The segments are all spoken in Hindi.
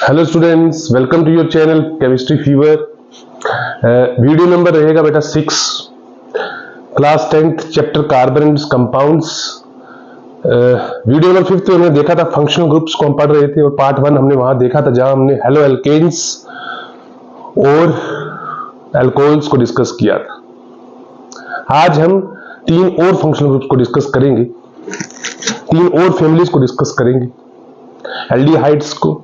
Hello students, welcome to your channel chemistry fever. Video number रहेगा बेटा 6, class 10th chapter carbon and compounds. Video number 5 में हमने देखा था फंक्शनल ग्रुप्स को हम पढ़ रहे थे और पार्ट 1 हमने वहां देखा था जहां हमने हेलो एल्केन्स और एल्कोहल्स को डिस्कस किया था। आज हम 3 और फंक्शनल ग्रुप्स को डिस्कस करेंगे, 3 और फैमिलीज को डिस्कस करेंगे, एल्डिहाइड्स को,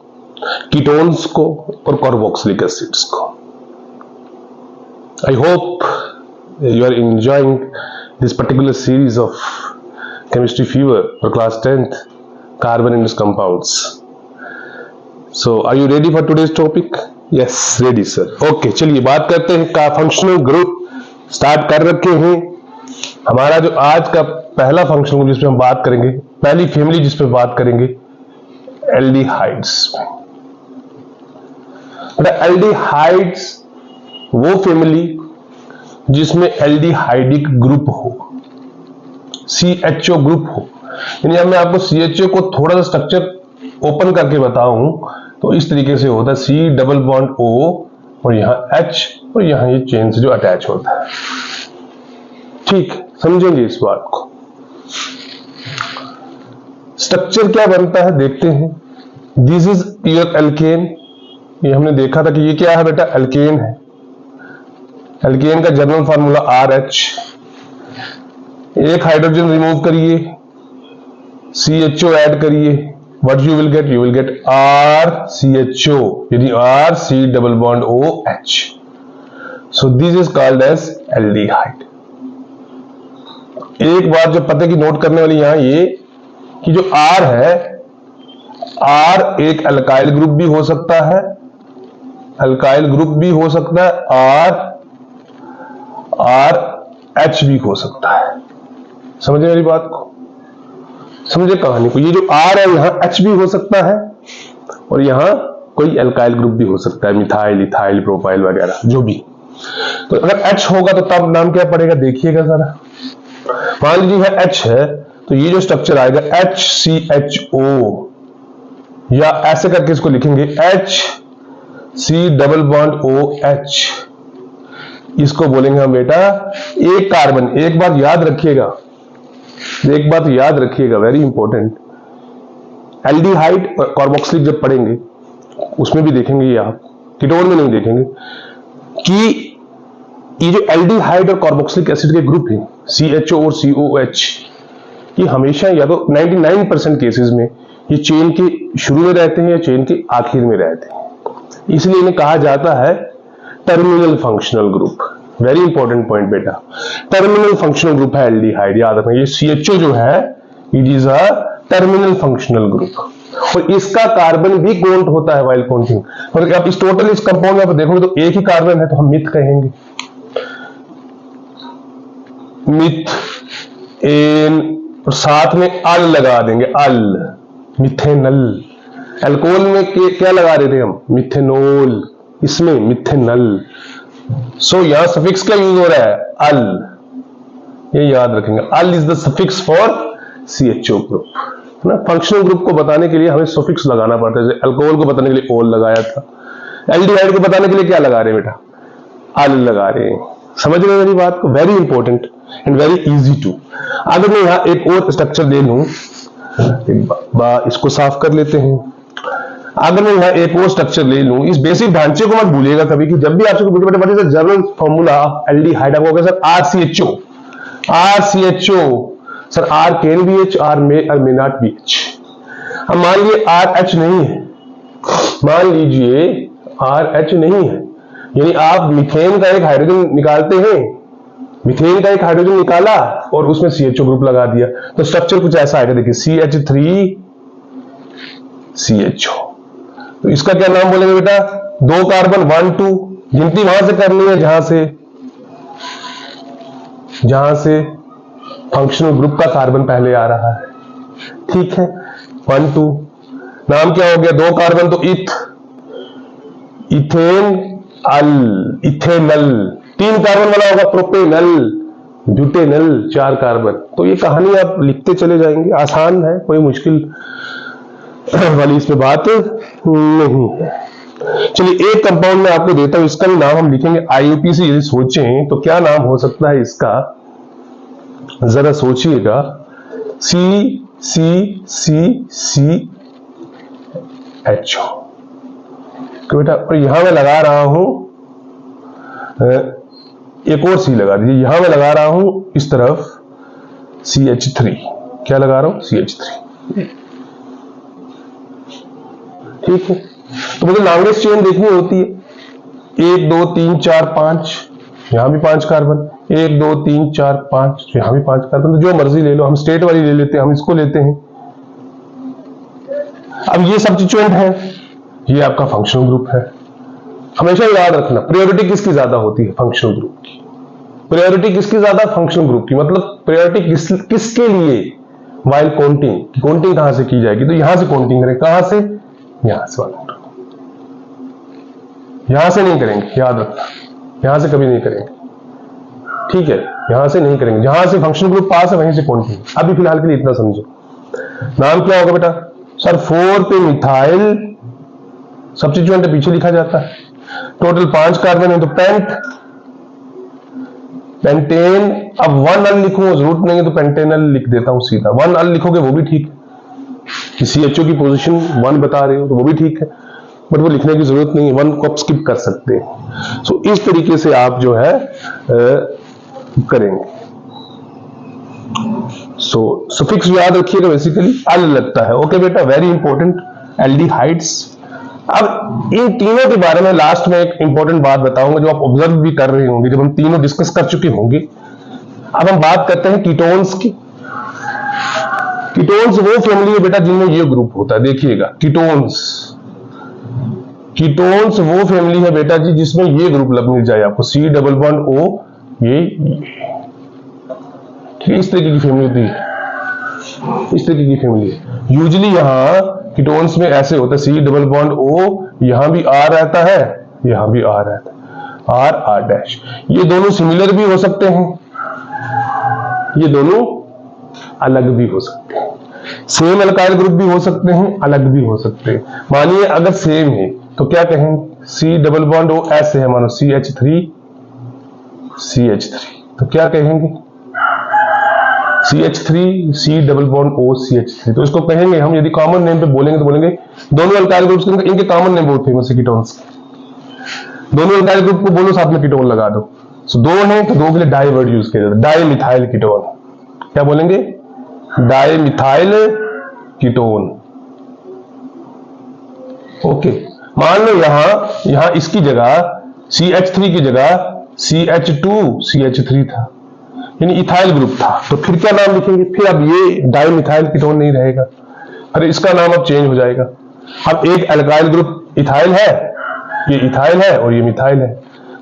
कीटोन्स को और कार्बोक्सिलिक एसिड्स को। I hope you are enjoying this particular series of chemistry fever for class 10th carbon and its compounds. So are you ready for today's topic? Yes, ready sir. Okay, चलिए बात करते हैं का फंक्शनल ग्रुप स्टार्ट कर रखे हैं। हमारा जो आज का पहला फंक्शनल ग्रुप जिसपे हम बात करेंगे, पहली फैमिली जिसपे बात करेंगे, एल्डिहाइड्स। एल्डिहाइड्स वो फैमिली जिसमें एल्डिहाइडिक ग्रुप हो, CHO ग्रुप हो। यानी अब मैं आपको CHO को थोड़ा सा स्ट्रक्चर ओपन करके बताऊं तो इस तरीके से होता है, C डबल बॉन्ड O और यहां H और यहां ये चेन से जो अटैच होता है। ठीक, समझेंगे इस बात को। स्ट्रक्चर क्या बनता है देखते हैं। This is your alkene. ये हमने देखा था कि ये क्या है बेटा, एल्केन है। एल्केन का जनरल फार्मूला RH। एक हाइड्रोजन रिमूव करिए, CHO ऐड करिए, what you will get, you will get RCHO, यानी RC double bond OH। So this is called as aldehyde. एक बात जो पते की नोट करने वाली यहां ये कि जो R है, R एक अल्काइल ग्रुप भी हो सकता है, अल्काइल ग्रुप भी हो सकता है, RH भी हो सकता है। समझे मेरी बात को, समझे कहानी को। ये जो R है यहां H भी हो सकता है और यहां कोई अल्काइल ग्रुप भी हो सकता है, मिथाइल, इथाइल, प्रोपाइल वगैरह जो भी। तो अगर H होगा तो तब नाम क्या पड़ेगा देखिएगा जरा। मान लीजिए यह H है तो ये जो स्ट्रक्चर आएगा HCHO, या ऐसे करके इसको लिखेंगे HC डबल बॉन्ड OH। इसको बोलेंगे हम बेटा एक कार्बन। एक बात याद रखिएगा, एक बात याद रखिएगा, वेरी इंपॉर्टेंट। एल्डिहाइड और कार्बोक्सिलिक जब पढ़ेंगे उसमें भी देखेंगे, ये आप कीटोन में नहीं देखेंगे, कि ये जो एल्डिहाइड और कार्बोक्सिलिक एसिड के ग्रुप हैं CHO और COH, ये हमेशा या तो 99% केसेस में ये चेन के शुरू में रहते हैं या चेन के आखिर में रहते हैं। इसलिए इन्हें कहा जाता है terminal functional group. Very important point बेटा, टर्मिनल फंक्शनल ग्रुप है एल्डिहाइड। याद रखना ये CHO जो है it is a terminal functional group और इसका कार्बन भी काउंट होता है व्हाइल काउंटिंग। और आप इस टोटल इस कंपाउंड में आप देखोगे तो एक ही कार्बन है तो हम मिथ कहेंगे, मिथ एन, और साथ में अल लगा देंगे, अल, मिथेनल। अल्कोहल में क्या लगा रहे थे हम, मिथेनॉल, इसमें मिथेनल। सो यहां सफिक्स क्या यूज हो रहा है, अल, ये याद रखेंगे। All is the suffix for CHO group, है ना। फंक्शनल ग्रुप को बताने के लिए हमें सफिक्स लगाना पड़ता है। जैसे अल्कोहल को बताने के लिए ओल लगाया था, एल्डिहाइड को बताने के लिए क्या लगा रहे हैं बेटा, अल लगा रहे हैं। समझ रहे मेरी बात को, very important and very easy to. अगर मैं यहां एक और स्ट्रक्चर ले लूं, इसको साफ कर लेते हैं। अगर मैं यहां एक और स्ट्रक्चर ले लूं, इस बेसिक ढांचे को मत भूलिएगा कभी कि जब भी आपसे पूछे बेटा what is the general formula of aldehyde, आपको sir RCHO, RCHO sir R can be H, R may और मे नॉट बी H। अब मान लीजिए RH नहीं है, मान लीजिए RH नहीं है, यानी आप मीथेन का एक हाइड्रोजन निकालते हैं, मीथेन का एक हाइड्रोजन निकाला और उसमें CHO ग्रुप लगा दिया, तो स्ट्रक्चर कुछ ऐसा आएगा, देखिए CH3 CHO। तो इसका क्या नाम बोलेंगे बेटा, 2 कार्बन 1 2, गिनती वहां से करनी है जहां से फंक्शनल ग्रुप का कार्बन पहले आ रहा है। ठीक है, 1 2, नाम क्या हो गया, 2 कार्बन तो इथेन अल, इथेनल। 3 कार्बन वाला होगा प्रोपेनल, ब्यूटेनल, 4 कार्बन। तो ये कहानी आप लिखते चले जाएंगे, आसान है, कोई मुश्किल वाली इसमें बात नहीं है। चलिए एक कंपाउंड में आपको देता हूं, इसका भी नाम हम लिखेंगे IUPAC। यदि सोचें तो क्या नाम हो सकता है इसका, जरा सोचिएगा। CCCCH तो बेटा, और यहां मैं लगा रहा हूं एक और C लगा दीजिए, यहां मैं लगा रहा हूं इस तरफ CH3। क्या लगा रहा हूं? CH3। ठीक है, तो मुझे लॉन्गेस्ट चेन देखनी होती है। 1 2 3 4 5, यहां भी 5 कार्बन, 1 2 3 4 5, यहां भी 5 कार्बन। तो जो मर्जी ले लो, हम स्टेट वाली ले लेते हैं, हम इसको लेते हैं। अब ये सब्स्टिट्यूएंट है, ये आपका फंक्शनल ग्रुप है। हमेशा याद रखना, प्रायोरिटी किसकी ज्यादा होती है? फंक्शनल ग्रुप की। प्रायोरिटी किसकी ज्यादा? फंक्शनल ग्रुप की। मतलब प्रायोरिटी किसके लिए? While counting. काउंटिंग कहां से की जाएगी? तो यहां से काउंटिंग करें। कहां से? यहां से। यहां से नहीं करेंगे, याद रखना, यहां से कभी नहीं करेंगे। ठीक है, यहां से नहीं करेंगे, जहां से फंक्शनल ग्रुप पास है वहीं से काउंटिंग। अभी फिलहाल के लिए इतना समझो। नाम क्या होगा बेटा? सर 4 पे मिथाइल, सब्स्टिट्यूएंट पीछे लिखा जाता है। टोटल 5 कार्बन है तो पेंटेन। अब 1 अल लिखूंगा, जरूरत नहीं है तो पेंटेनल लिख देता हूं सीधा। 1 अल लिखोगे वो भी ठीक है, CHO की पोजीशन 1 बता रहे हो तो वो भी ठीक है, बट वो लिखने की जरूरत नहीं है, 1 को आप स्किप कर सकते हैं। सो इस तरीके से आप जो है करेंगे। सफिक्स याद रखिएगा, बेसिकली अल लगता है। ओके बेटा, वेरी इंपॉर्टेंट। एल्डिहाइड्स। अब इन तीनों के बारे में लास्ट में एक इंपॉर्टेंट बात बताऊंगा जो आप ऑब्जर्व भी कर रहे होंगे जब हम तीनों डिस्कस कर चुके होंगे। अब हम बात करते हैं कीटोन्स की। कीटोन्स वो फैमिली है बेटा जिनमें ये ग्रुप होता है। देखिएगा, कीटोन्स वो फैमिली है बेटा जी जिसमें ये ग्रुप मिल जाए आपको, C डबल बॉन्ड O, ये इस तरीके की फैमिली होती है, इस तरीके की फैमिली है। यूजुअली यहां कीटोन्स में ऐसे होता है, C डबल बॉन्ड O, यहां भी R रहता है, यहां भी R रहता है, R डैश। ये दोनों सिमिलर भी हो सकते हैं, ये दोनों अलग भी हो सकते हैं। सेम अल्काइल ग्रुप भी हो सकते हैं, अलग भी हो सकते हैं। मानिए अगर सेम है तो क्या कहेंगे? C डबल बॉन्ड O ऐसे है, मानो CH3 तो क्या कहेंगे? CH3 C double bond O CH3। तो इसको कहेंगे हम, यदि कॉमन नेम पे बोलेंगे तो बोलेंगे दोनों अल्काइल ग्रुप्स के इनके कॉमन नेम बहुत फेमस है कीटोन्स। दोनों अल्काइल ग्रुप को बोलो साथ में कीटोन लगा दो। सो दो हैं तो दो के लिए डाई वर्ड यूज किया जाता है, डाई मिथाइल कीटोन। क्या बोलेंगे? Di methyl ketone. ओके, मान लो यहां इसकी जगह CH3 की जगह CH2 CH3 था, यानी इथाइल ग्रुप था, तो फिर क्या नाम लिखेंगे? फिर अब ये डाई मिथाइल कीटोन नहीं रहेगा, अरे इसका नाम अब चेंज हो जाएगा। अब एक अल्काइल ग्रुप इथाइल है, ये इथाइल है और ये मिथाइल है,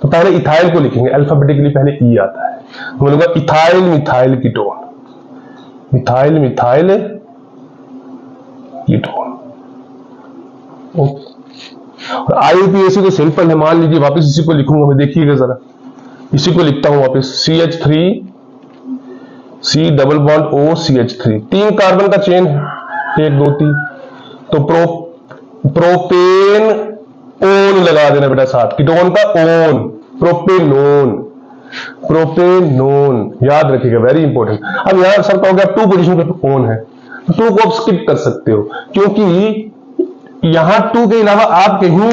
तो पहले इथाइल को लिखेंगे अल्फाबेटिकली, पहले ई आता है, तो बोलूंगा ethyl methyl ketone, methyl methyl ketone. और IUPAC तो सिंपल है, मान लीजिए वापस इसी को लिखूंगा मैं, देखिएगा जरा, इसी को लिखता हूं वापस, CH3 C double bond O CH3, 3 carbon का चेन है, 1 2 3, तो प्रोपेन ओन लगा देना बेटा साथ, कीटोन का ओन, प्रोपेनोन याद रखिएगा, वेरी इंपॉर्टेंट। अब यहां सर कहोगे अब 2 पोजीशन पे ओन है, तो 2 को आप स्किप कर सकते हो, क्योंकि यहां 2 के अलावा आप कहीं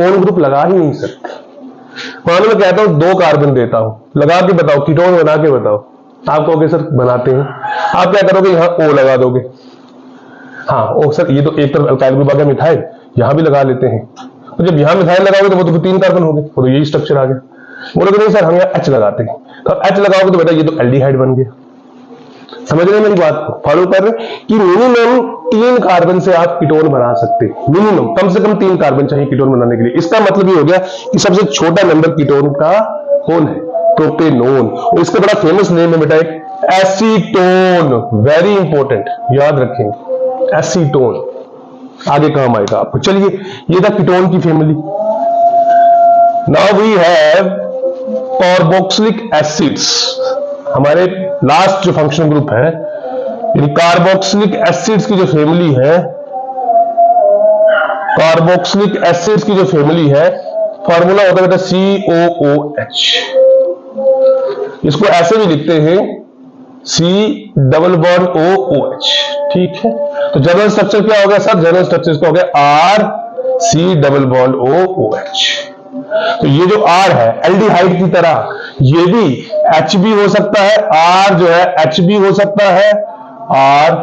ओन ग्रुप लगा ही नहीं सकते। मान मैं कहता हूं 2 कार्बन देता हूं, लगा के बताओ, कीटोन बना के बताओ, आप कहोगे सर बनाते हैं, आप क्या करोगे? यहां O लगा दोगे, हाँ ओ सर ये तो एक तरफ अल्काइल ग्रुप आ गया मिथाइल, यहां भी लगा लेते हैं, तो जब यहां मिथाइल लगाओगे तो वो तो 3 कार्बन हो गए, वो तो यही स्ट्रक्चर आ गया। बोलोगे नहीं सर हम यहाँ H लगाते हैं, तो H लगाओगे तो बेटा ये तो एल्डिहाइड बन गया। समझ रहे मेरी बात को, फॉलो कर रहे कि मिनिमम 3 कार्बन से आप कीटोन बना सकते हैं, मिनिमम कम से कम 3 कार्बन चाहिए कीटोन बनाने के लिए। इसका मतलब ये हो गया कि सबसे छोटा नंबर कीटोन का कौन है? प्रोपेनोन। और इसका बड़ा फेमस नेम है बेटा एक एसीटोन, वेरी इंपॉर्टेंट, याद रखेंगे एसीटोन, आगे काम आएगा आपको। चलिए ये था कीटोन की family. Now we have carboxylic acids, हमारे लास्ट जो फंक्शनल ग्रुप है, यानी कार्बोक्सिलिक एसिड्स की जो फैमिली है कार्बोक्सिलिक एसिड्स की जो फैमिली है, फार्मूला होता है बेटा COOH। इसको ऐसे भी लिखते हैं C डबल बॉन्ड OOH। ठीक है, तो जनरल स्ट्रक्चर क्या हो गया सर? जनरल स्ट्रक्चर इसका हो गया RC डबल बॉन्ड OOH। तो ये जो R है एल्डिहाइड की तरह, ये भी H भी हो सकता है, R जो है H भी हो सकता है, R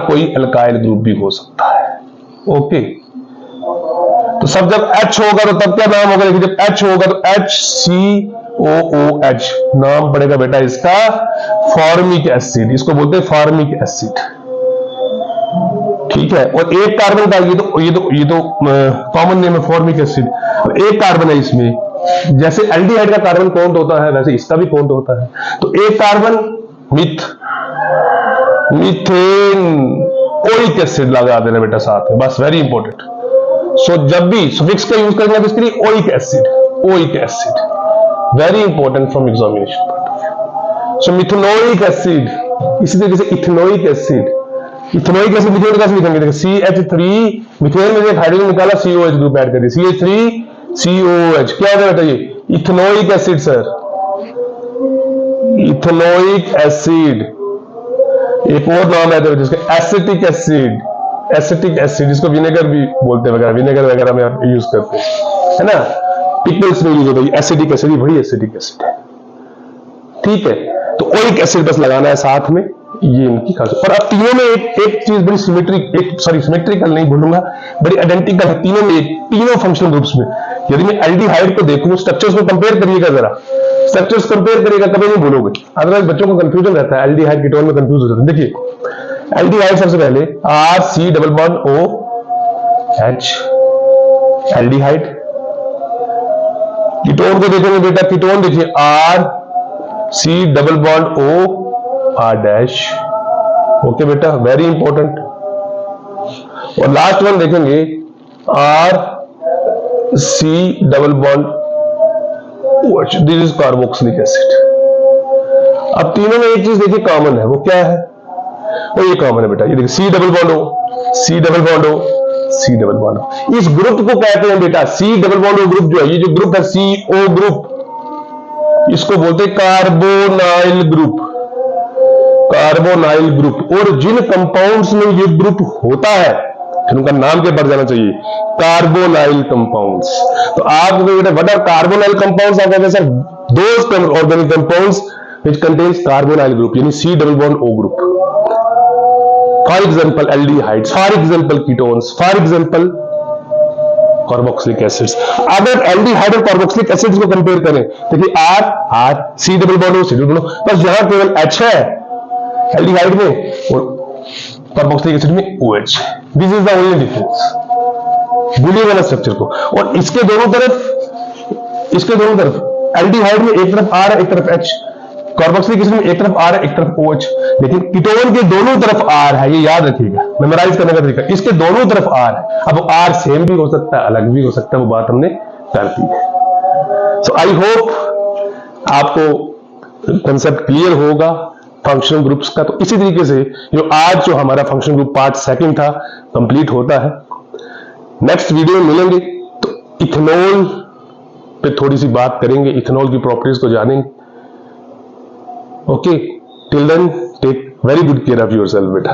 कोई अल्काइल ग्रुप भी हो सकता है। ओके, तो सब जब H होगा तो तब क्या नाम होगा? देखिए जब H होगा तो HCOOH नाम पड़ेगा बेटा इसका फॉर्मिक एसिड। इसको बोलते हैं फॉर्मिक एसिड। ठीक है, और एक कार्बन का ये तो कॉमन नेम है फॉर्मिक एसिड। एक कार्बन है इसमें, जैसे एल्डिहाइड का कार्बन काउंट होता है वैसे इसका भी काउंट होता है। तो एक कार्बन मीथेन ओइक एसिड लगा देना बेटा साथ में, बस, वेरी इंपॉर्टेंट। सो जब भी सफिक्स का यूज करेंगे तो इसके लिए oic acid, very important from examination point of view. So methanoic acid, इसी तरीके से इथेनोइक एसिड मिथेन कैसे लिखेंगे? देखिए CH3 मिथेन में एक हाइड्रोजन निकाला, COH ग्रुप ऐड कर दिया, CH3 COOH क्या होगा बेटा? ये ethanoic acid sir, ethanoic acid. एक और नाम है जिसका एसिटिक एसिड, जिसको विनेगर भी बोलते हैं, विनेगर वगैरह में आप यूज करते हैं, है ना, पिकल्स में यूज होता है एसिटिक एसिड, वही एसिटिक एसिड है। ठीक है, तो ओइक एसिड बस लगाना है साथ में, ये इनकी खासियत। और अब तीनों में एक चीज बड़ी सिमेट्रिकल नहीं बोलूंगा, बड़ी आइडेंटिकल है तीनों में, तीनों फंक्शनल ग्रुप्स में। यदि मैं एल्डिहाइड को देखूं, स्ट्रक्चर्स को कंपेयर करिएगा जरा, स्ट्रक्चर्स कंपेयर करिएगा, कभी नहीं भूलोगे, अदरवाइज बच्चों को कंफ्यूजन रहता है, एल्डिहाइड कीटोन में कंफ्यूज हो जाते हैं। देखिए एल्डिहाइड सबसे पहले RC double bond OH aldehyde. Ketone को देखेंगे बेटा, कीटोन देखिए RC double bond OR dash. Okay बेटा, वेरी इंपॉर्टेंट। और लास्ट वन देखेंगे RC double bond OH, this is carboxylic acid. अब तीनों में एक चीज देखिए कॉमन है, वो क्या है? वो ये कॉमन है बेटा, ये देखिए C डबल बॉन्ड O। इस ग्रुप को कहते हैं बेटा C double bond O group. जो है ये जो ग्रुप है CO ग्रुप, इसको बोलते हैं कार्बोनाइल ग्रुप। और जिन कंपाउंड्स में ये ग्रुप होता है फिर उनका नाम क्या पड़ जाना चाहिए? Carbonyl compounds. तो आप व्हाट आर कार्बोनाइल कंपाउंड्स? आप कहते हैं sir those organic compounds which contains carbonyl group, यानी C double bond O group. For example aldehydes, for example ketones, for example carboxylic acids. अगर एल्डिहाइड और कार्बोक्सिलिक एसिड्स को कंपेयर करें, देखिए R C double bond O, C double bond, बस यहां केवल H है एल्डिहाइड में और कार्बोक्सिलिक एसिड में OH। This is the only difference. भूलिएगा ना स्ट्रक्चर को। और इसके दोनों तरफ एल्डिहाइड में एक तरफ R है एक तरफ H, कार्बोक्सिलिक एसिड में एक तरफ R है एक तरफ OH। लेकिन कीटोन के दोनों तरफ R है, ये याद रखिएगा, मेमोराइज करने का तरीका। इसके दोनों तरफ R है। अब R सेम भी हो सकता है, अलग भी हो सकता है, वो बात हमने कर दी है। सो आई होप आपको कंसेप्ट क्लियर होगा फंक्शनल ग्रुप्स का। तो इसी तरीके से जो हमारा फंक्शनल ग्रुप पार्ट सेकंड था कंप्लीट होता है। नेक्स्ट वीडियो में मिलेंगे तो इथेनॉल पे थोड़ी सी बात करेंगे, इथेनॉल की प्रॉपर्टीज को जानेंगे। Okay, till then take very good care of yourself बेटा।